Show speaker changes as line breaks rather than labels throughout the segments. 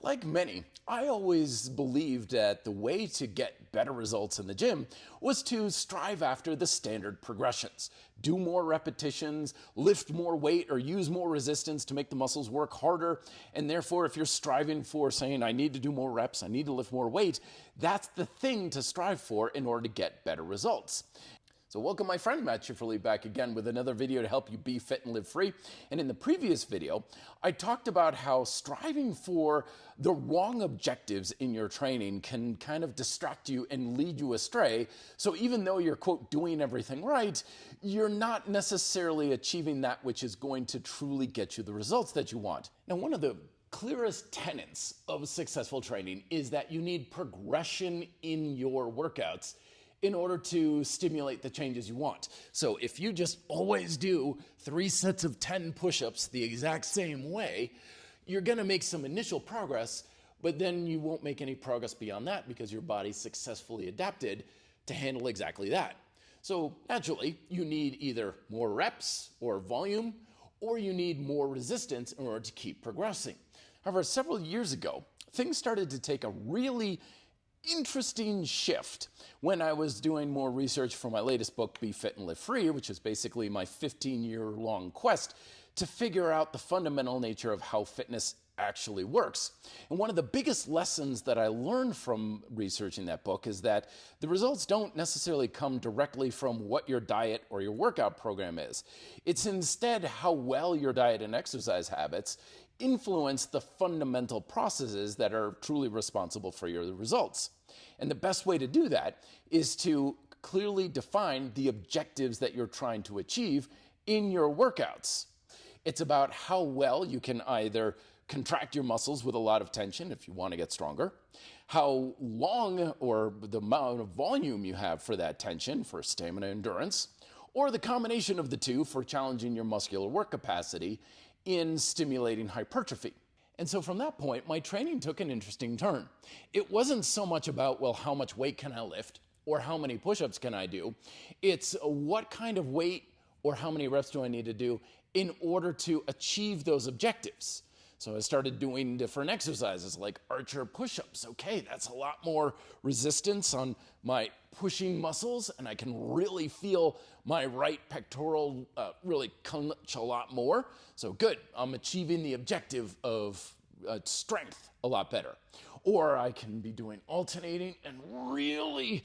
Like many, I always believed that the way to get better results in the gym was to strive after the standard progressions. Do more repetitions, lift more weight, or use more resistance to make the muscles work harder. And therefore, if you're striving for saying, I need to do more reps, I need to lift more weight, that's the thing to strive for in order to get better results. So welcome my friend Matt Schifferle back again with another video to help you be fit and live free. And in the previous video, I talked about how striving for the wrong objectives in your training can kind of distract you and lead you astray. So even though you're, quote, doing everything right, you're not necessarily achieving that which is going to truly get you the results that you want. Now, one of the clearest tenets of successful training is that you need progression in your workouts in order to stimulate the changes you want. So if you just always do 3 sets of 10 push-ups the exact same way, you're gonna make some initial progress, but then you won't make any progress beyond that because your body's successfully adapted to handle exactly that. So naturally, you need either more reps or volume, or you need more resistance in order to keep progressing. However, several years ago, things started to take a really interesting shift when I was doing more research for my latest book, Be Fit and Live Free, which is basically my 15-year-long quest to figure out the fundamental nature of how fitness actually works. And one of the biggest lessons that I learned from researching that book is that the results don't necessarily come directly from what your diet or your workout program is. It's instead how well your diet and exercise habits influence the fundamental processes that are truly responsible for your results. And the best way to do that is to clearly define the objectives that you're trying to achieve in your workouts. It's about how well you can either contract your muscles with a lot of tension if you want to get stronger, how long or the amount of volume you have for that tension for stamina endurance, or the combination of the two for challenging your muscular work capacity in stimulating hypertrophy. And so from that point, my training took an interesting turn. It wasn't so much about, well, how much weight can I lift or how many push-ups can I do? It's what kind of weight or how many reps do I need to do in order to achieve those objectives. So I started doing different exercises like archer push-ups. Okay, that's a lot more resistance on my pushing muscles, and I can really feel my right pectoral really clench a lot more. So good, I'm achieving the objective of strength a lot better. Or I can be doing alternating and really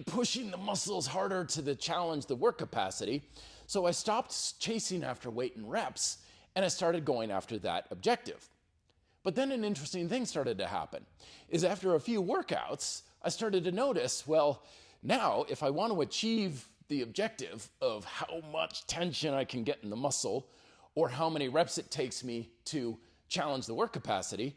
pushing the muscles harder to challenge the work capacity. So I stopped chasing after weight and reps, and I started going after that objective. But then an interesting thing started to happen, is after a few workouts, I started to notice, well, now if I want to achieve the objective of how much tension I can get in the muscle, or how many reps it takes me to challenge the work capacity,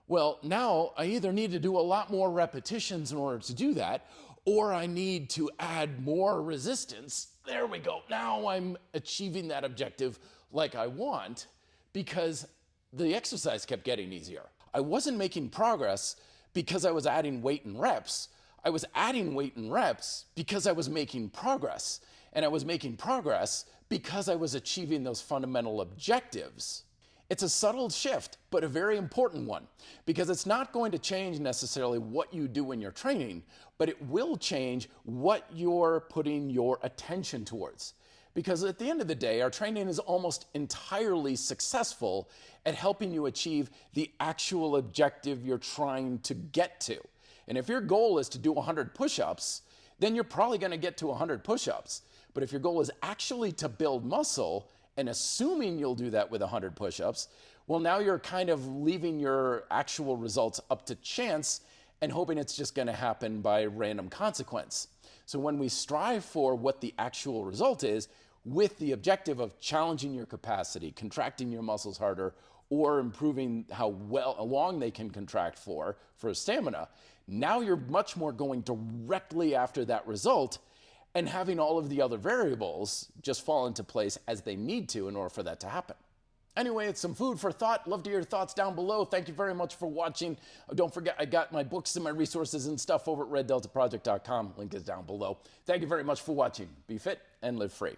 well, now I either need to do a lot more repetitions in order to do that, or I need to add more resistance. There we go. Now I'm achieving that objective like I want because the exercise kept getting easier. I wasn't making progress because I was adding weight and reps. I was adding weight and reps because I was making progress. And I was making progress because I was achieving those fundamental objectives. It's a subtle shift, but a very important one, because it's not going to change necessarily what you do in your training, but it will change what you're putting your attention towards. Because at the end of the day, our training is almost entirely successful at helping you achieve the actual objective you're trying to get to. And if your goal is to do 100 push-ups, then you're probably going to get to 100 push-ups. But if your goal is actually to build muscle, and assuming you'll do that with 100 push-ups, well, now you're kind of leaving your actual results up to chance and hoping it's just going to happen by random consequence. So when we strive for what the actual result is, with the objective of challenging your capacity, contracting your muscles harder, or improving how long they can contract for stamina, now you're much more going directly after that result and having all of the other variables just fall into place as they need to in order for that to happen. Anyway, it's some food for thought. Love to hear your thoughts down below. Thank you very much for watching. Don't forget, I got my books and my resources and stuff over at reddeltaproject.com. Link is down below. Thank you very much for watching. Be fit and live free.